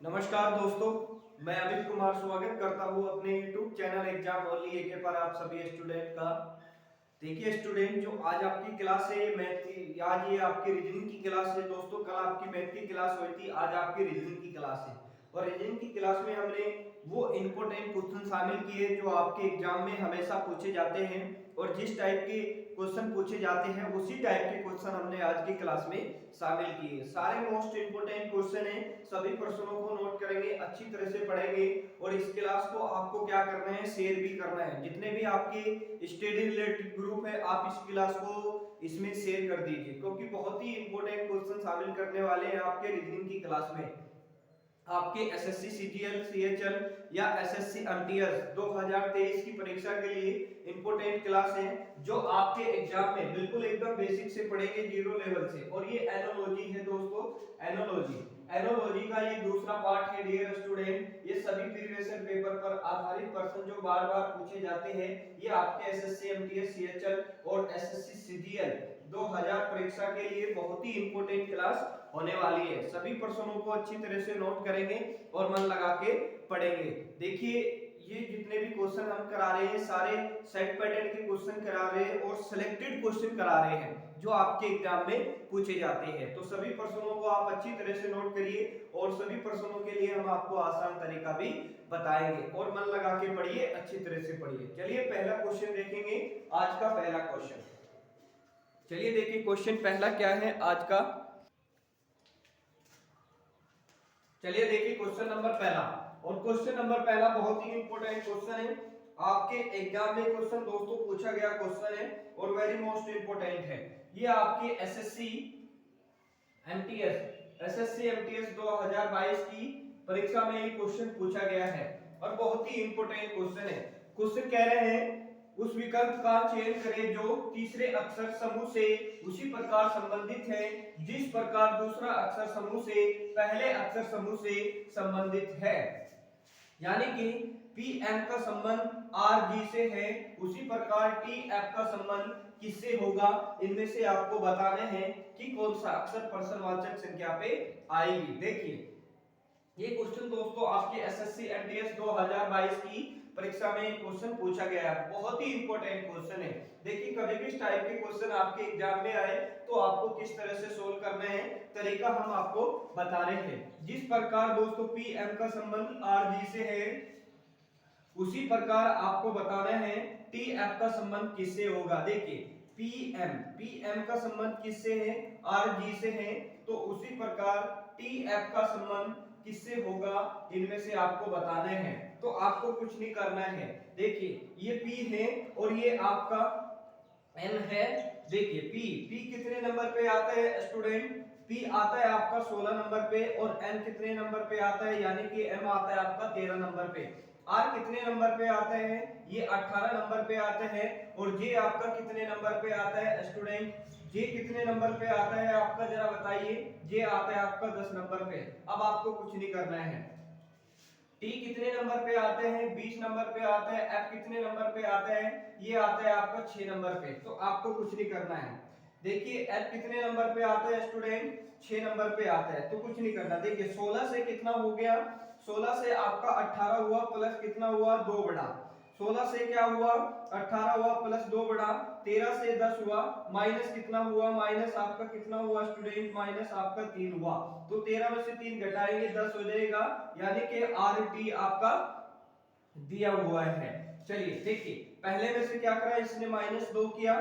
नमस्कार दोस्तों, मैं अमित कुमार स्वागत करता हूं अपने YouTube चैनल एग्जाम ओनली एके पर आप सभी स्टूडेंट का। देखिए स्टूडेंट, जो आज आपकी क्लास है मैथ की, आज ये आपकी रीजनिंग की क्लास है दोस्तों। कल आपकी मैथ की क्लास हुई थी, आज आपकी रीजनिंग की क्लास है। और रीजनिंग की क्लास में हमने वो इंपॉर्टेंट क्वेश्चन शामिल किए जो आपके एग्जाम में हमेशा पूछे जाते हैं, और जिस टाइप के क्वेश्चन पूछे जाते हैं उसी टाइप के क्वेश्चन हमने आज की क्लास में शामिल किए। सारे मोस्ट इंपोर्टेंट क्वेश्चन हैं, सभी प्रश्नों को नोट करेंगे, अच्छी तरह से पढ़ेंगे। और इस क्लास को आपको क्या करना है, शेयर भी करना है। जितने भी आपके स्टडी रिलेटेड ग्रुप है, आप इस क्लास को इसमें शेयर कर दीजिए, क्योंकि बहुत ही इंपॉर्टेंट क्वेश्चन शामिल करने वाले हैं आपके रीजनिंग की क्लास में। आपके एसएससी सीजीएल सीएचएल या एसएससी एमटीएस 2023 की परीक्षा के लिए इंपोर्टेंट क्लास है, जो आपके एग्जाम में बिल्कुल एकदम बेसिक से पढ़ेंगे, जीरो लेवल से। और ये एनोलॉजी है दोस्तों, एनोलॉजी एनोलॉजी का ये दूसरा पार्ट है डियर स्टूडेंट। ये सभी प्रीवियस ईयर पेपर पर आधारित प्रश्न जो बार बार पूछे जाते हैं, ये आपके एसएससी एमटीएस सीएचएल और एसएससी सीजीएल 2000 परीक्षा के लिए बहुत ही इंपोर्टेंट क्लास होने वाली है। सभी प्रश्नों को अच्छी तरह से नोट करेंगे और मन लगा के पढ़ेंगे। देखिए, ये जितने भी क्वेश्चन हम करा रहे हैं, सारे सेट पैटर्न के क्वेश्चन करा रहे हैं और सिलेक्टेड क्वेश्चन करा रहे हैं जो आपके एग्जाम में पूछे जाते हैं। तो सभी प्रश्नों को आप अच्छी तरह से नोट करिए, और सभी प्रश्नों के लिए हम आपको आसान तरीका भी बताएंगे। और मन लगा के पढ़िए, अच्छी तरह से पढ़िए। चलिए पहला क्वेश्चन देखेंगे, आज का पहला क्वेश्चन। चलिए देखिए क्वेश्चन पहला क्या है आज का। चलिए देखिए क्वेश्चन नंबर पहला। और क्वेश्चन नंबर पहला बहुत ही इंपॉर्टेंट क्वेश्चन है, आपके एग्जाम में क्वेश्चन दोस्तों पूछा गया क्वेश्चन है और वेरी मोस्ट इंपॉर्टेंट है। ये आपके एसएससी एमटीएस 2022 की परीक्षा में ये क्वेश्चन पूछा गया है और बहुत ही इंपॉर्टेंट क्वेश्चन है। क्वेश्चन कह रहे हैं, उस विकल्प का चयन करें जो तीसरे अक्षर समूह से उसी प्रकार संबंधित है जिस प्रकार दूसरा अक्षर समूह से पहले अक्षर समूह से संबंधित है। यानी कि पी एम का संबंध आर जी से है, उसी प्रकार टी एफ का संबंध किससे होगा। इनमें से आपको बताने हैं कि कौन सा अक्षर प्रश्नवाचक संख्या पे आएगी। देखिए ये क्वेश्चन दोस्तों आपके एसएससी एमटीएस 2022 की परीक्षा में क्वेश्चन पूछा गया है, बहुत ही इंपॉर्टेंट क्वेश्चन है। देखिए कभी भी इस टाइप के क्वेश्चन आपके एग्जाम में आए तो आपको किस तरह से सोल्व करना है, तरीका हम आपको बता रहे हैं। जिस प्रकार दोस्तों पी एम का संबंध आर जी से है, उसी प्रकार आपको बताना है टी एफ का संबंध किससे होगा। देखिए पी एम का संबंध किससे है, आर जी से है, तो उसी प्रकार टी एफ का संबंध किससे होगा, इनमें से आपको बताना है। तो आपको कुछ नहीं करना है। देखिए ये P है और ये आपका N है। देखिए P कितने नंबर पे आता है स्टूडेंट, P आता है आपका 16 नंबर पे, और N कितने नंबर पे आता है, यानी कि M आता है आपका 13 नंबर पे। R कितने नंबर पे आते हैं, ये 18 नंबर पे आते हैं। और J आपका कितने नंबर पे आता है स्टूडेंट, J कितने नंबर पे आता है आपका, जरा बताइए। J आता है आपका 10 नंबर पे। अब आपको कुछ नहीं करना है। टी कितने नंबर पे आते हैं, 20 नंबर पे आता है। एफ कितने नंबर पे आता है, ये आता है आपका 6 नंबर पे। तो आपको कुछ नहीं करना है। देखिए एफ कितने नंबर पे आता है स्टूडेंट, 6 नंबर पे आता है, तो कुछ नहीं करना। देखिए 16 से कितना हो गया, 16 से आपका 18 हुआ, प्लस कितना हुआ 2 बड़ा। 16 से क्या हुआ 18 हुआ, प्लस 2 बड़ा 13 से 10 हुआ, माइनस कितना हुआ, माइनस आपका कितना हुआ स्टूडेंट, माइनस आपका 3 हुआ। तो 13 में से 3 घटाएंगे 10 हो जाएगा, यानी कि आर टी आपका दिया हुआ है। चलिए देखिए पहले में से क्या करा इसने, -2 किया,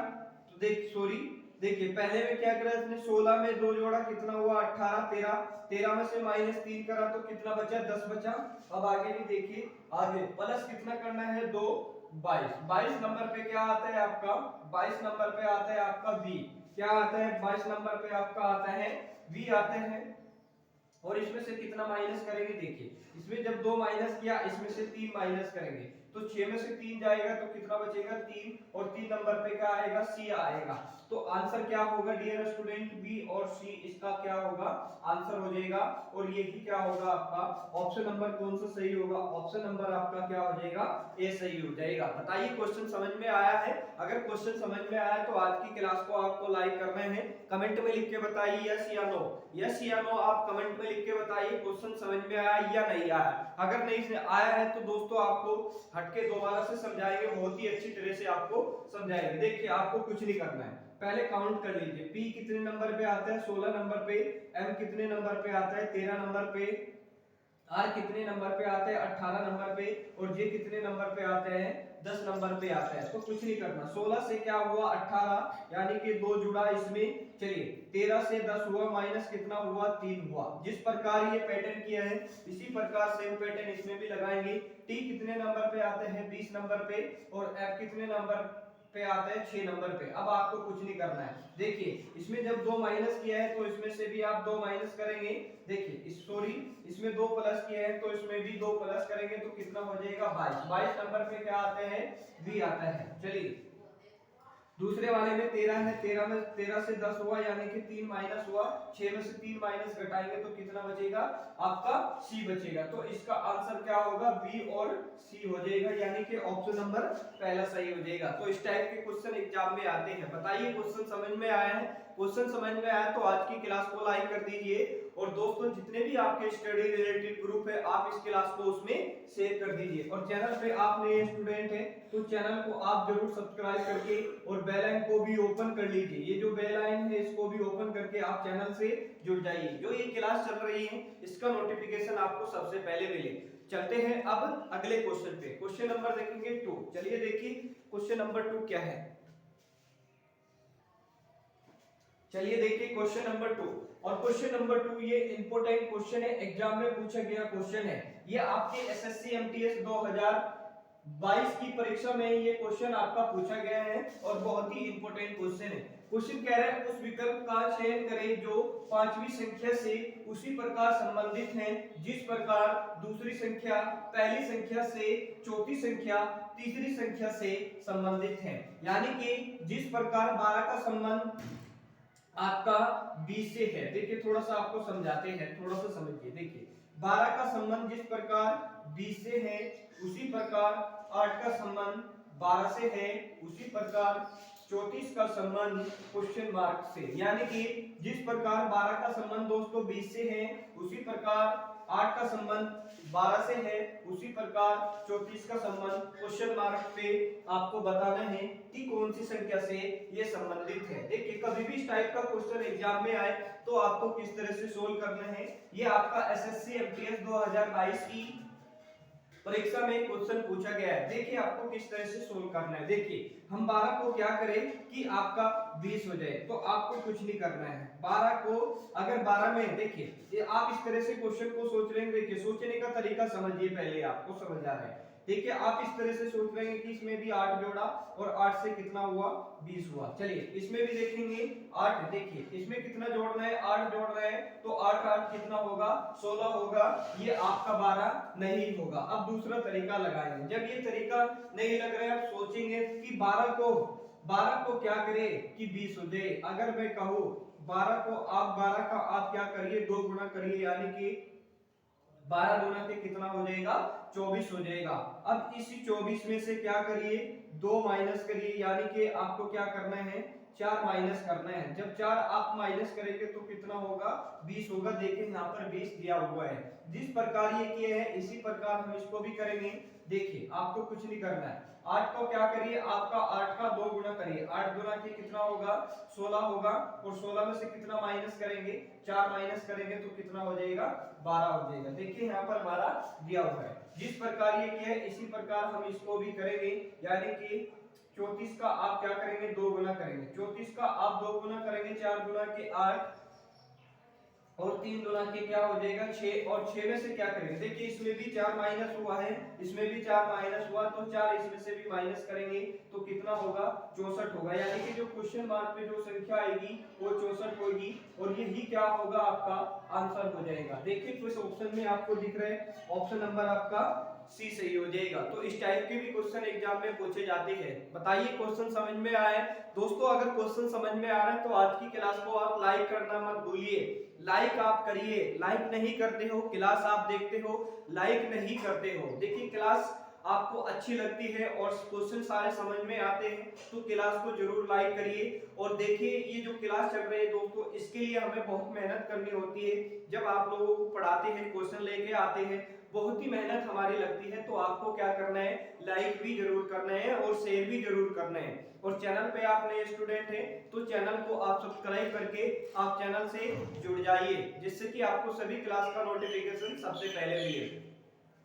तो देख सॉरी देखिए पहले में क्या करा इसने, 16 में 2 जोड़ा कितना हुआ 18, 13 13 में से -3 करा तो कितना बचा, 10 बचा। अब आगे भी देखिए, आगे प्लस कितना करना है 2, 22 22 नंबर पे क्या आता है आपका, 22 नंबर पे आता है आपका V। क्या आता है 22 नंबर पे आपका आता है V आते हैं। और इसमें से कितना माइनस करेंगे, देखिए इसमें जब 2 माइनस किया, इसमें से 3 माइनस करेंगे, तो 6 में से 3 जाएगा तो कितना बचेगा 3, और 3 नंबर पे क्या आएगा सी आएगा। तो आंसर क्या होगा डियर स्टूडेंट, बी और सी इसका क्या होगा आंसर हो जाएगा। और ये ही क्या होगा आपका ऑप्शन नंबर कौन सा सही होगा, ऑप्शन नंबर आपका क्या हो जाएगा ए सही हो जाएगा। बताइए क्वेश्चन समझ में आया है? अगर क्वेश्चन समझ में आया तो आज की क्लास को आपको लाइक करना है, कमेंट में लिख के बताइए यस या नो, यस या नो आप कमेंट में लिख के बताइए क्वेश्चन समझ में आया या नहीं आया। अगर नहीं आया है तो दोस्तों आपको हटके दोबारा से समझाएंगे, बहुत ही अच्छी तरह से आपको समझाएंगे। देखिए आपको कुछ नहीं करना है, पहले काउंट कर लीजिए, P कितने नंबर पे आता है 16 नंबर पे, M कितने नंबर पे आता है 13 नंबर पे, R कितने नंबर पे आते हैं 18 नंबर पे, और J कितने नंबर पे आते हैं 10 नंबर पे आता है। तो कुछ नहीं करना, 16 से क्या हुआ 18 यानी कि 2 जुड़ा इसमें, चलिए 13 से 10 हुआ माइनस कितना हुआ 3 हुआ। जिस प्रकार ये पैटर्न किया है इसी प्रकार सेम पैटर्न इसमें भी लगाएंगे। T कितने नंबर पे आते हैं 20 नंबर पे, और F कितने नंबर पे आता है 6 नंबर पे। अब आपको कुछ नहीं करना है, देखिए इसमें जब 2 माइनस किया है तो इसमें से भी आप 2 माइनस करेंगे, देखिए इस सॉरी इसमें 2 प्लस किया है तो इसमें भी 2 प्लस करेंगे तो कितना हो जाएगा 22। 22 नंबर पे क्या आते हैं बी आता है। चलिए दूसरे वाले में 13 है, 13 में 13 से 10 हुआ यानी कि 3 माइनस हुआ, 6 में से 3 माइनस घटाएंगे तो कितना बचेगा आपका सी बचेगा। तो इसका आंसर क्या होगा बी और सी हो जाएगा, यानी कि ऑप्शन नंबर पहला सही हो जाएगा। तो इस टाइप के क्वेश्चन एग्जाम में आते हैं। बताइए क्वेश्चन समझ में आया है? क्वेश्चन समझ में आया तो आज की क्लास को लाइक कर दीजिए, और दोस्तों जितने भी आपके स्टडी रिलेटेड ग्रुप है आप इस क्लास को उसमें शेयर कर दीजिए। और चैनल पे आप नए स्टूडेंट हैं तो चैनल को आप जरूर सब्सक्राइब करके और बेल आइकन को भी ओपन कर लीजिए। ये जो बेल आइकन है इसको भी ओपन करके आप चैनल से जुड़ जाइए, जो ये क्लास चल रही है इसका नोटिफिकेशन आपको सबसे पहले मिले। चलते हैं अब अगले क्वेश्चन पे, क्वेश्चन नंबर देखेंगे 2। चलिए देखिए क्वेश्चन नंबर 2 क्या है। चलिए देखिए क्वेश्चन नंबर 2, और क्वेश्चन नंबर 2 ये इंपॉर्टेंट क्वेश्चन है, एग्जाम में पूछा गया क्वेश्चन है। ये आपके एसएससी एमटीएस 2022 की परीक्षा में ये क्वेश्चन आपका पूछा गया है और बहुत ही इंपॉर्टेंट क्वेश्चन है। क्वेश्चन कह रहा है उस विकल्प का चयन करें जो पांचवी संख्या से उसी प्रकार संबंधित है जिस प्रकार दूसरी संख्या पहली संख्या से, चौथी संख्या तीसरी संख्या से संबंधित है। यानी कि जिस प्रकार 12 का संबंध आपका 20 से है, देखिए थोड़ा सा आपको समझाते हैं, थोड़ा सा समझिए। देखिए 12 का संबंध जिस प्रकार 20 से है उसी प्रकार 8 का संबंध 12 से है, उसी प्रकार 34 का संबंध क्वेश्चन मार्क से। यानी कि जिस प्रकार 12 का संबंध दोस्तों 20 से है उसी प्रकार 8 का संबंध 12 से है, उसी प्रकार 34 का संबंध क्वेश्चन मार्क पे आपको बताना है कि कौन सी संख्या से ये संबंधित है। देखिए कभी भी इस टाइप का क्वेश्चन एग्जाम में आए तो आपको किस तरह से सोल्व करना है। ये आपका एसएससी एमटीएस 2022 की परीक्षा में क्वेश्चन पूछा गया है। देखिए आपको किस तरह से सोल्व करना है। देखिए हम 12 को क्या करें कि आपका 20 हो जाए, तो आपको कुछ नहीं करना है। 12 को अगर 12 में देखिए आप इस तरह से क्वेश्चन को सोच रहे हैं, देखिए सोचने का तरीका समझिए, पहले आपको समझ आ रहा है। देखिए आप इस तरह से सोच रहे हैं कि इसमें भी 8 जोड़ा और 8 से कितना हुआ 20 हुआ। चलिए इसमें भी देखेंगे 8, देखिए इसमें कितना जोड़ना है 8 जोड़ रहे हैं तो 8 8 कितना होगा 16 होगा, ये आपका 12 नहीं होगा। अब दूसरा तरीका लगाएंगे, जब ये तरीका नहीं लग रहा है आप सोचेंगे कि 12 को क्या करें कि 20 हो जाए। अगर मैं कहूँ 12 को आप 12 का आप क्या करिए 2 गुना करिए, यानी कि 12 गुना के कितना हो जाएगा 24 हो जाएगा। अब इसी 24 में से क्या करिए 2 माइनस करिए, यानी कि आपको क्या करना है 4 माइनस करना है। जब 4 आप माइनस करेंगे तो कितना होगा 20 होगा। देखिए यहाँ पर 20 दिया हुआ है, जिस प्रकार ये किए हैं इसी प्रकार हम इसको भी करेंगे। देखिए आपको कुछ नहीं करना है, 8 को क्या करिए आपका 8 का 2 गुना करिए, 8 गुना के कितना होगा 16 होगा, और 16 में से कितना माइनस करेंगे 4 माइनस करेंगे तो कितना हो जाएगा 12 हो जाएगा। देखिए यहाँ पर 12 दिया हुआ है, जिस प्रकार ये किया है इसी प्रकार हम इसको भी करेंगे। यानी कि 34 का आप क्या करेंगे 2 गुना करेंगे, 34 का आप 2 गुना करेंगे, 4 गुना के 8 और 3 गुना के क्या हो जाएगा 6, और 6 में से क्या करेंगे, देखिए इसमें भी 4 माइनस हुआ है, इसमें भी 4 माइनस हुआ तो 4 इसमें से भी माइनस करेंगे तो कितना होगा 64 होगा। यानी कि जो क्वेश्चन मार्क पे जो संख्या आएगी वो 64 होगी, और यही क्या होगा आपका आंसर हो जाएगा। देखिए तो इस ऑप्शन में आपको दिख रहा है ऑप्शन नंबर आपका सी सही हो जाएगा। तो इस टाइप के भी क्वेश्चन एग्जाम में पूछे जाते हैं। बताइए क्वेश्चन समझ में आए? दोस्तों अगर क्वेश्चन समझ में आ रहा है तो आज की क्लास को आप लाइक करना मत भूलिए। लाइक आप करिए, लाइक नहीं करते हो, क्लास आप देखते हो लाइक नहीं करते हो। देखिए क्लास आपको अच्छी लगती है और क्वेश्चन सारे समझ में आते हैं तो क्लास को जरूर लाइक करिए। और देखिए ये जो क्लास चल रही है दोस्तों, इसके लिए हमें बहुत मेहनत करनी होती है। जब आप लोगों को पढ़ाते हैं, क्वेश्चन लेके आते हैं, बहुत ही मेहनत हमारी लगती है। तो आपको क्या करना है, लाइक भी जरूर करना है और शेयर भी जरूर करना है। और चैनल पे आप नए स्टूडेंट हैं तो चैनल को आप सब्सक्राइब करके आप चैनल से जुड़ जाइए, जिससे कि आपको सभी क्लास का नोटिफिकेशन सबसे पहले मिले।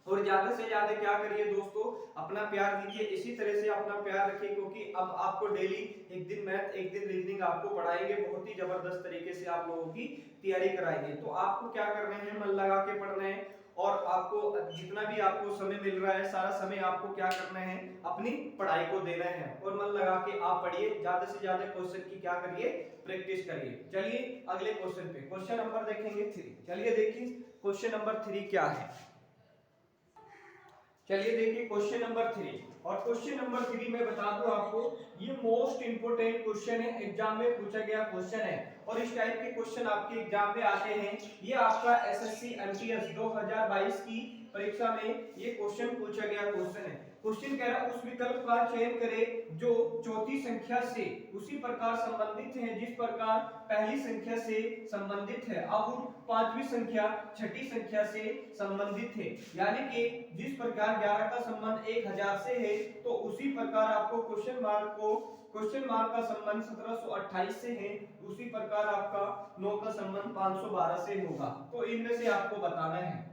और ज्यादा से ज्यादा क्या करिए दोस्तों, अपना प्यार दीजिए, इसी तरह से अपना प्यार रखिए, क्योंकि अब आपको डेली एक दिन मैथ एक दिन रीजनिंग आपको पढ़ाएंगे, बहुत ही जबरदस्त तरीके से आप लोगों की तैयारी कराएंगे। तो आपको क्या करना है, मन लगा के पढ़ना है और आपको जितना भी आपको समय मिल रहा है सारा समय आपको क्या करना है, अपनी पढ़ाई को देना है और मन लगा के आप पढ़िए। ज्यादा से ज्यादा क्वेश्चन की क्या करिए, प्रैक्टिस करिए। चलिए अगले क्वेश्चन पे, क्वेश्चन नंबर देखेंगे 3। चलिए देखिए क्वेश्चन नंबर 3 क्या है। चलिए देखिए क्वेश्चन नंबर 3। और क्वेश्चन नंबर 3 में बता दूं आपको, ये मोस्ट इंपोर्टेंट क्वेश्चन है, एग्जाम में पूछा गया क्वेश्चन है। और इस टाइप के क्वेश्चन आपके एग्जाम में आते हैं। ये आपका एसएससी एमटीएस 2022 की परीक्षा में ये क्वेश्चन पूछा गया क्वेश्चन है। क्वेश्चन कह रहा है उस विकल्प का चयन करें जो चौथी संख्या से उसी प्रकार संबंधित है जिस प्रकार पहली संख्या से संबंधित है। अब पांचवी संख्या छठी संख्या से संबंधित है, यानी कि जिस प्रकार 11 का संबंध 1000 से है तो उसी प्रकार आपको क्वेश्चन मार्क का संबंध 1728 से है, उसी प्रकार आपका 9 का संबंध 512 से होगा। तो इनमें से आपको बताना है।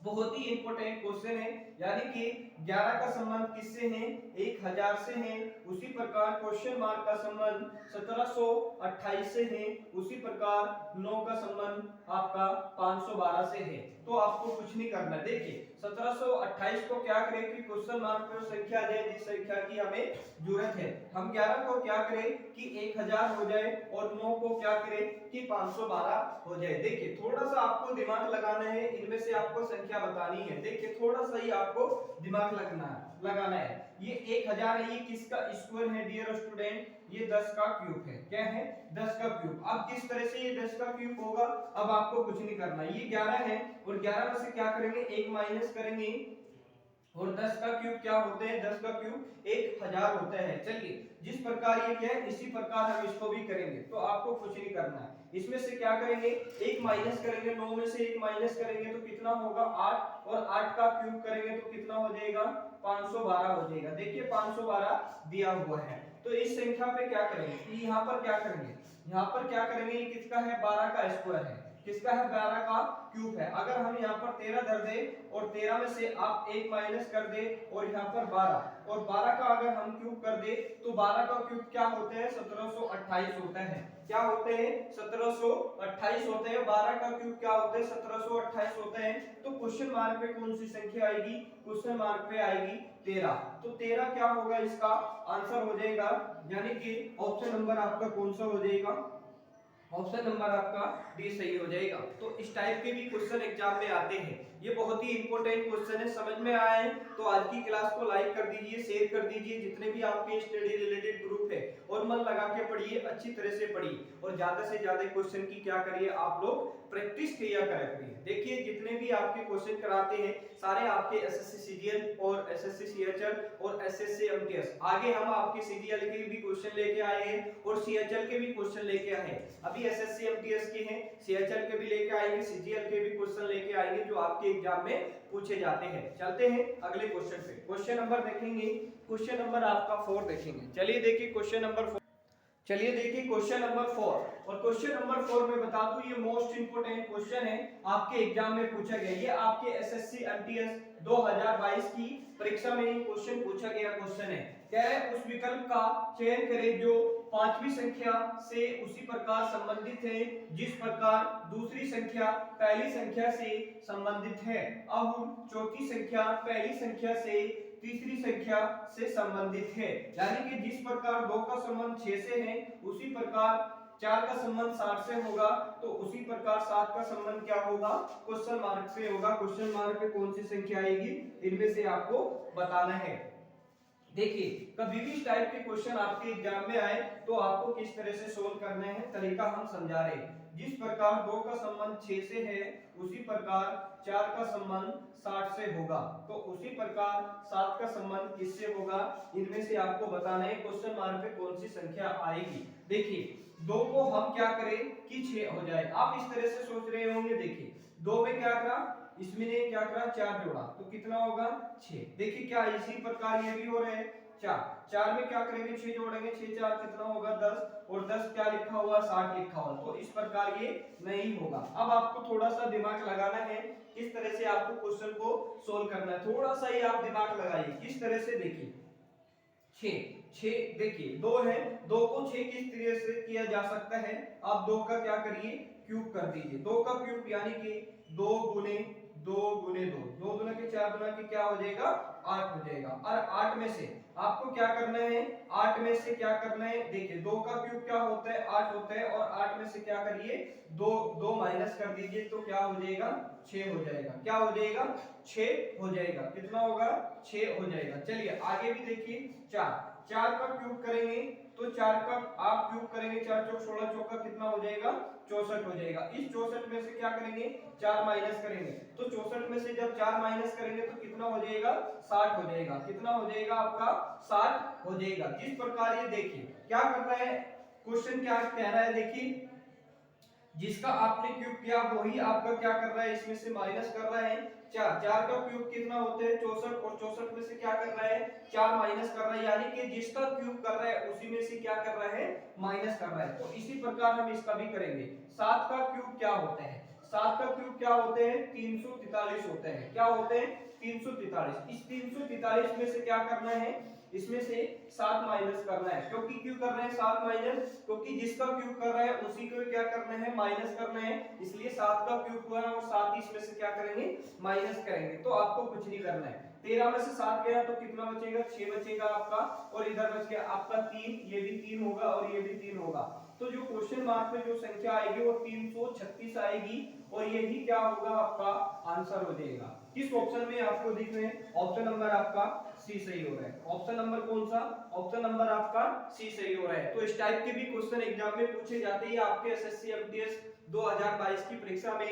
बहुत ही इंपॉर्टेंट क्वेश्चन है, यानी कि 11 का संबंध किससे है, 1000 से है, उसी प्रकार क्वेश्चन मार्क का संबंध 1728 से है, उसी प्रकार 9 का संबंध आपका 512 से है। तो आपको कुछ नहीं करना। देखिए 1728 को क्या करें कि क्वेश्चन मार्क पे संख्या दे जिस संख्या की हमें जरूरत है, हम 11 को क्या करें कि 1000 हो जाए और 9 को क्या करें कि 512 हो जाए। देखिए थोड़ा सा आपको दिमाग लगाना है, इनमें से आपको संख्या बतानी है। देखिए थोड़ा सा ही आपको दिमाग लगाना है। ये 1000 है, ये किसका स्क्वायर है डियर स्टूडेंट, ये 10 का क्यूब है। क्या है, 10 का क्यूब। अब किस तरह से ये 10 का क्यूब होगा, अब आपको कुछ नहीं करना। ये 11 है और 11 में से क्या करेंगे, 1 माइनस करेंगे और 10 का क्यूब क्या होते हैं, 10 का क्यूब 1000 होता है। चलिए जिस प्रकार ये क्या है इसी प्रकार हम इसको भी करेंगे। तो आपको कुछ नहीं करना है, इसमें से क्या करेंगे 1 माइनस करेंगे, 9 में से 1 माइनस करेंगे तो कितना होगा 8, और 8 का क्यूब करेंगे तो कितना हो जाएगा 512 हो जाएगा। देखिए 512 दिया हुआ है। तो इस संख्या पे क्या करेंगे, यहाँ पर क्या करेंगे, यहाँ पर क्या करेंगे, ये किसका है 12 का स्क्वायर है, किसका है 12 का क्यूब है। अगर हम यहाँ पर 13 धर दे और 13 में से आप 1 माइनस कर दे और यहाँ पर 12 और 12 का अगर हम क्यूब कर दे तो 12 का क्यूब क्या होते हैं 1728 होता है। क्या होते हैं 1728 होते हैं। 12 का क्यूब क्या होते हैं 1728 होते हैं। तो क्वेश्चन मार्क पे कौन सी संख्या आएगी, क्वेश्चन मार्क पे आएगी 13। तो 13 क्या होगा, इसका आंसर हो जाएगा, यानी कि ऑप्शन नंबर आपका कौन सा हो जाएगा, ऑप्शन नंबर आपका डी सही हो जाएगा। तो इस टाइप के भी क्वेश्चन एग्जाम में आते हैं। ये बहुत ही इंपॉर्टेंट क्वेश्चन है, समझ में आए तो आज की क्लास को लाइक कर दीजिए, शेयर कर दीजिए, जितने भी आपके स्टडी रिलेटेड ग्रुप है, और मन लगा के पढ़िए, अच्छी तरह से पढ़िए और ज्यादा से ज्यादा क्वेश्चन की क्या करिए आप लोग प्रैक्टिस किया करिए। देखिए जितने भी आपके क्वेश्चन कराते हैं सारे आपके एसएससी सीजीएल और एसएससी सीएचएल और एसएससी एमटीएस, आगे हम आपके सीजीएल के भी क्वेश्चन लेके आए हैं और सीएचएल के भी क्वेश्चन लेके आए हैं। अभी एसएससी एमटीएस के हैं, सीएचएल के भी लेके आएंगे, सीजीएल के भी क्वेश्चन लेके आएंगे जो आपके एग्जाम में पूछे जाते हैं। चलते हैं अगले क्वेश्चन पे, क्वेश्चन नंबर देखेंगे, क्वेश्चन नंबर आपका 4 देखेंगे। चलिए देखिए क्वेश्चन नंबर 4, चलिए देखिए क्वेश्चन नंबर 4। और क्वेश्चन नंबर 4 में बता दूं ये मोस्ट इंपोर्टेंट क्वेश्चन है, आपके एग्जाम में पूछा गया। ये आपके एसएससी एमटीएस 2022 की परीक्षा में ये क्वेश्चन पूछा गया क्वेश्चन है। क्या है, उस विकल्प का चयन करें जो पांचवी संख्या से उसी प्रकार संबंधित है जिस प्रकार दूसरी संख्या पहली संख्या से संबंधित है। अब चौथी संख्या पहली संख्या से तीसरी संख्या से संबंधित है, यानी कि जिस प्रकार 2 का संबंध 6 से है उसी प्रकार 4 का संबंध 60 से होगा तो उसी प्रकार 7 का संबंध क्या होगा, क्वेश्चन मार्क से होगा। क्वेश्चन मार्क पे कौन सी संख्या आएगी, इनमें से आपको बताना है। देखिए कभी भी इस टाइप के क्वेश्चन आपके एग्जाम में आए तो आपको किस तरह से सोल्व करने हैं, तरीका हम समझा रहे हैं। जिस प्रकार 2 का संबंध 6 से है उसी प्रकार 4 का संबंध 60 से होगा, तो उसी प्रकार 7 का संबंध किससे होगा, इनमें से आपको बताना है क्वेश्चन मार्क पे कौन सी संख्या आएगी। देखिए 2 को हम क्या करें कि 6 हो जाए, आप इस तरह से सोच रहे होंगे। देखिए 2 में क्या करा, इसमें ने क्या करा 4 जोड़ा तो कितना होगा 6। देखिए क्या इसी प्रकार ये भी हो रहे हैं 4 में क्या करेंगे 6 जोड़ेंगे, 6 4 कितना होगा 10 और 10 क्या लिखा हुआ 60 लिखा हुआ, तो इस प्रकार ये नहीं होगा। अब आपको थोड़ा सा दिमाग लगाना है किस तरह से आपको क्वेश्चन को सोल्व करना है, थोड़ा सा ही आप दिमाग लगाइए किस तरह से। देखिए 6 देखिए 2 है, 2 को 6 किस तरह से किया जा सकता है, आप 2 का क्या करिए क्यूब कर दीजिए। 2 का क्यूब यानी कि 2 गुने 2 गुने 2, 2 दुना के 4 दुना के क्या हो जाएगा 8 हो जाएगा। और 8 में से आपको क्या करना है, 8 में से क्या करना है, देखिए 2 का क्यूब क्या होता है 8 होता है, और 8 में से क्या करिए 2 माइनस कर दीजिए तो क्या हो जाएगा 6 हो जाएगा। क्या हो जाएगा 6 हो जाएगा, कितना होगा 6 हो जाएगा। चलिए आगे भी देखिए 4 का क्यूब करेंगे तो 4 का आप क्यूब करेंगे 4 चौक 16 चौका कितना हो जाएगा 64 हो जाएगा। इस 64 में से क्या करेंगे 4 माइनस करेंगे, तो 64 में से जब 4 माइनस करेंगे तो कितना हो जाएगा 60 हो जाएगा। कितना हो जाएगा आपका 60 हो जाएगा। जिस प्रकार ये देखिए क्या कर रहा है क्वेश्चन, क्या कह रहा है, देखिए जिसका आपने क्यूब किया वही आपका क्या कर रहा है इसमें से माइनस कर रहा है 4 का क्यूब कितना होता है 64, और 64 में से क्या कर रहा है 4 माइनस कर रहा है, यानी कि जिसका क्यूब कर रहा है उसी में से क्या कर रहा है माइनस कर रहा है। तो इसी प्रकार हम इसका भी करेंगे। 7 का क्यूब क्या होता है, 7 का क्यूब क्या होते हैं 343 होते हैं। क्या होते हैं 343। इस 343 में से क्या करना है, इसमें से 7 माइनस करना है। क्योंकि क्यों कर रहे हैं 7 माइनस, क्योंकि जिसका क्यूब कर रहा है उसी को क्या करना है माइनस करना है, इसलिए 7 का क्यूब हुआ है और 7 इसमें से क्या करेंगे माइनस करेंगे। तो आपको कुछ नहीं करना है। 13 में से 7 गया तो कितना बचेगा 6 बचेगा आपका, और इधर बच गया आपका 3, ये भी 3 होगा और ये भी 3 होगा। तो जो क्वेश्चन मार्क में जो संख्या आएगी वो 336 आएगी, और यही क्या होगा आपका आंसर हो जाएगा। किस ऑप्शन में आपको दिख रहे हैं, ऑप्शन नंबर आपका सी सही हो रहा है। ऑप्शन नंबर कौन सा, ऑप्शन नंबर आपका सी सही हो रहा है। तो इस टाइप के भी क्वेश्चन एग्जाम में पूछे जाते हैं। आपके एसएससी एमटीएस 2022 की परीक्षा में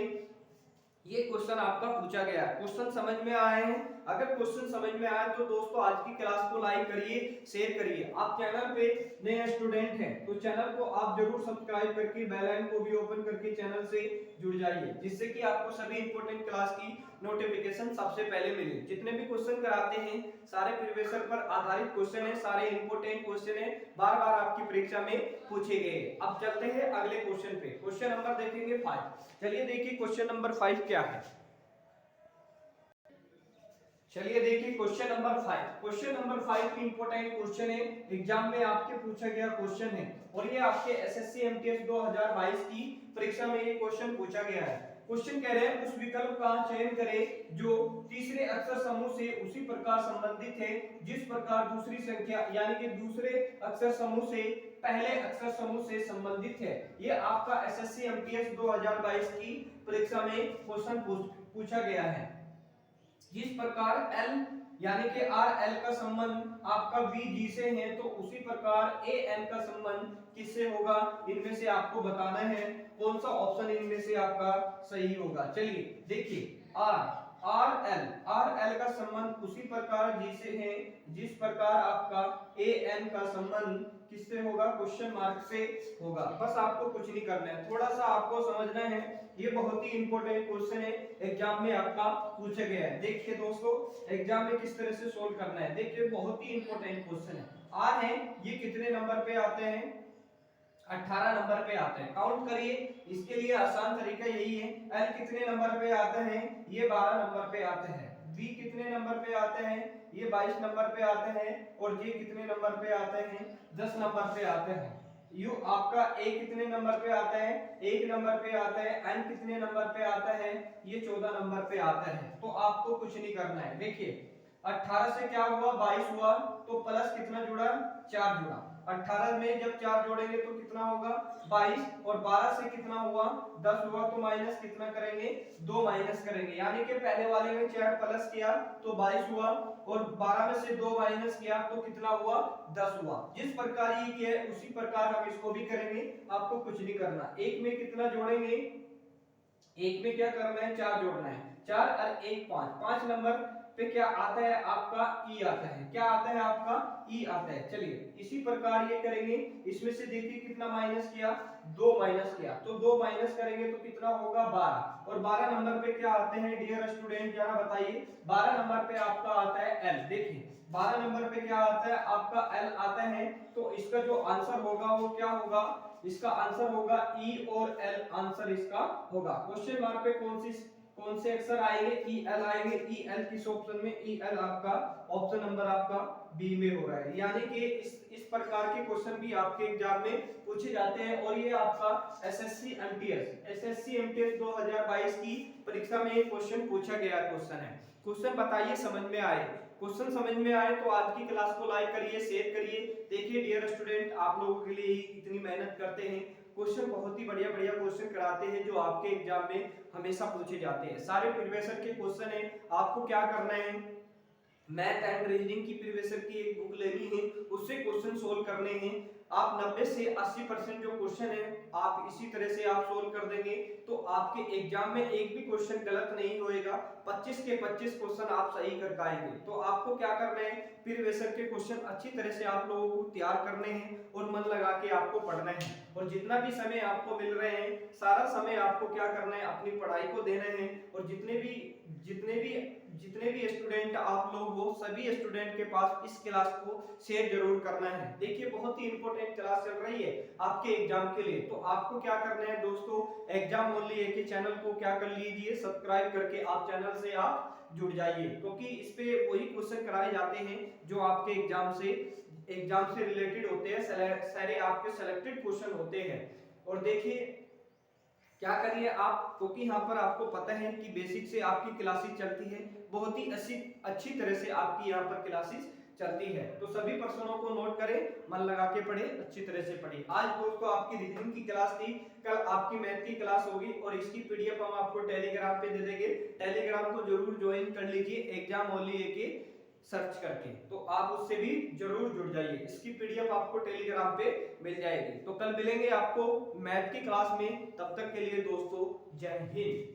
ये क्वेश्चन आपका पूछा गया है। क्वेश्चन समझ में आए हैं, अगर क्वेश्चन समझ में आए तो दोस्तों आज की क्लास को लाइक करिए, शेयर करिए। आप चैनल पे नए स्टूडेंट हैं तो चैनल को आप जरूर सब्सक्राइब करके बेल आइकन को भी ओपन करके चैनल से जुड़ जाइए, जिससे कि आपको सभी इंपॉर्टेंट क्लास की नोटिफिकेशन सबसे पहले मिले। जितने भी क्वेश्चन कराते हैं सारे प्रीवियस पर आधारित क्वेश्चन है, सारे इंपॉर्टेंट क्वेश्चन है, बार बार आपकी परीक्षा में पूछे गए। अब चलते हैं अगले क्वेश्चन पे। क्वेश्चन नंबर देखेंगे 5। चलिए देखिए क्वेश्चन नंबर 5 क्या है। चलिए देखिए question number 5। Question number 5 important question है, एग्जाम में आपके पूछा गया क्वेश्चन है, और ये आपके एसएससी एमटीएस 2022 की परीक्षा में ये क्वेश्चन पूछा गया है। क्वेश्चन कह रहे हैं उस विकल्प का चयन करें जो तीसरे अक्षर समूह से उसी प्रकार संबंधित है जिस प्रकार दूसरी संख्या यानी कि दूसरे अक्षर समूह से पहले अक्षर समूह से संबंधित है। ये आपका एसएससी एमटीएस 2022 की परीक्षा में क्वेश्चन पूछा गया है। जिस प्रकार L यानी कि RL का संबंध आपका VG से है तो उसी प्रकार AN का संबंध किससे होगा, इनमें से आपको बताना है कौन सा ऑप्शन इनमें से आपका सही होगा। चलिए देखिए RL का संबंध उसी प्रकार G से है जिस प्रकार आपका AN का संबंध किससे होगा, क्वेश्चन मार्क से होगा। बस आपको कुछ नहीं करना है, थोड़ा सा आपको समझना है। ये बहुत ही इंपॉर्टेंट क्वेश्चन है, एग्जाम में आपका पूछा गया है। देखिए दोस्तों एग्जाम में किस तरह से सोल्व करना है, देखिए बहुत ही इंपॉर्टेंट क्वेश्चन है। आर है ये कितने नंबर पे आते हैं 18 नंबर पे आते हैं, काउंट करिए। इसके लिए आसान तरीका यही है, एल कितने नंबर पे आते हैं ये 12 नंबर पे आते हैं, बी कितने नंबर पे आते हैं ये 22 नंबर पे आते हैं, और जे कितने नंबर पे आते हैं 10 नंबर पे आते हैं। यू आपका ए कितने नंबर पे आता है 1 नंबर पे आता है, एन कितने नंबर पे आता है ये 14 नंबर पे आता है। तो आपको कुछ नहीं करना है। देखिए 18 से क्या हुआ 22 हुआ, तो प्लस कितना जुड़ा 4 जुड़ा, 18 में जब 4 जोड़ेंगे तो कितना होगा 22 और 12 से कितना हुआ 10 हुआ तो माइनस कितना करेंगे 2 माइनस करेंगे, यानी कि पहले वाले में 4 प्लस किया तो 22 हुआ और 12 में से 2 माइनस किया तो कितना हुआ 10 हुआ। जिस प्रकार ये किया है उसी प्रकार हम इसको भी करेंगे, आपको कुछ नहीं करना। एक में कितना जोड़ेंगे, एक में क्या करना है 4 जोड़ना है, 4 और 1 5, 5 नंबर पे क्या आता है आपका ई आता है, क्या आता है आपका ई आता है। चलिए इसी प्रकार ये करेंगे, इसमें से देखिए कितना माइनस किया 2 माइनस किया तो 2 माइनस करेंगे तो कितना होगा 12 और 12 नंबर पे क्या आते हैं डियर स्टूडेंट जरा बताइए, 12 नंबर पे आपका आता है एल। देखिए 12 नंबर पे क्या आता है आपका एल आता है, तो इसका जो आंसर होगा वो क्या होगा, इसका आंसर होगा ई और एल आंसर इसका होगा। क्वेश्चन मार्क पे कौन से अक्षर आएंगे ई एल आएंगे, ई एल किस ऑप्शन में, ई एल आपका ऑप्शन नंबर आपका बी में हो रहा है। यानी कि इस प्रकार के क्वेश्चन भी आपके एग्जाम में पूछे जाते हैं और ये आपका एसएससी एमटीएस 2022 की परीक्षा में ये क्वेश्चन पूछा गया क्वेश्चन है। क्वेश्चन बताइए समझ में आए, क्वेश्चन समझ में आए तो आज की क्लास को लाइक करिए, शेयर करिए। देखिए डियर स्टूडेंट आप लोगों के लिए इतनी मेहनत करते हैं, क्वेश्चन बहुत ही बढ़िया बढ़िया क्वेश्चन कराते हैं जो आपके एग्जाम में हमेशा पूछे जाते हैं। सारे प्रीवियस ईयर के क्वेश्चन है, आपको क्या करना है मैथ एंड रीजनिंग की प्रीवियस ईयर की एक बुक लेनी है, उससे क्वेश्चन सोल्व करने हैं। आप 90 से 80% जो क्वेश्चन है आप इसी तरह से आप सोल्व कर देंगे तो आपके एग्जाम में एक भी क्वेश्चन गलत नहीं होएगा, 25 के 25 क्वेश्चन आप सही कर पाएंगे। तो आपको क्या करना है प्रीवियस ईयर के क्वेश्चन अच्छी तरह से आप लोगों को तैयार करने हैं और मन लगा के आपको पढ़ना है, और जितना भी समय आपको मिल रहे हैं सारा समय आपको क्या करना है अपनी पढ़ाई को देना है। और जितने भी स्टूडेंट आप लोग हो सभी स्टूडेंट के पास इस क्लास को शेयर जरूर करना है। देखिए बहुत ही इंपॉर्टेंट क्लास चल रही है आपके एग्जाम के लिए, तो आपको क्या करना है दोस्तों एग्जाम ओनली एक ही चैनल को क्या कर लीजिए सब्सक्राइब करके आप चैनल से आप जुड़ जाइए, क्योंकि इस पे वही क्वेश्चन कराए जाते हैं जो आपके एग्जाम से रिलेटेड होते हैं, सारे आपके सिलेक्टेड क्वेश्चन होते हैं। और देखिए क्या करिए आप, क्योंकि यहाँ पर आपको पता है कि बेसिक से आपकी क्लासेस चलती है, बहुत ही अच्छी तरह से आपकी यहाँ पर क्लासेस चलती है। तो सभी पर्सनों को नोट करें, मन लगा के पढ़े, अच्छी तरह से पढ़िए। आज दोस्तों आपकी रीजनिंग की क्लास थी, कल आपकी मैथ की क्लास होगी और इसकी पीडीएफ हम आपको टेलीग्राम पे दे देंगे, टेलीग्राम को जरूर ज्वाइन कर लीजिए एग्जाम ओनली के सर्च करके, तो आप उससे भी जरूर जुड़ जाइए। इसकी पीडीएफ आपको टेलीग्राम पे मिल जाएगी। तो कल मिलेंगे आपको मैथ की क्लास में, तब तक के लिए दोस्तों जय हिंद।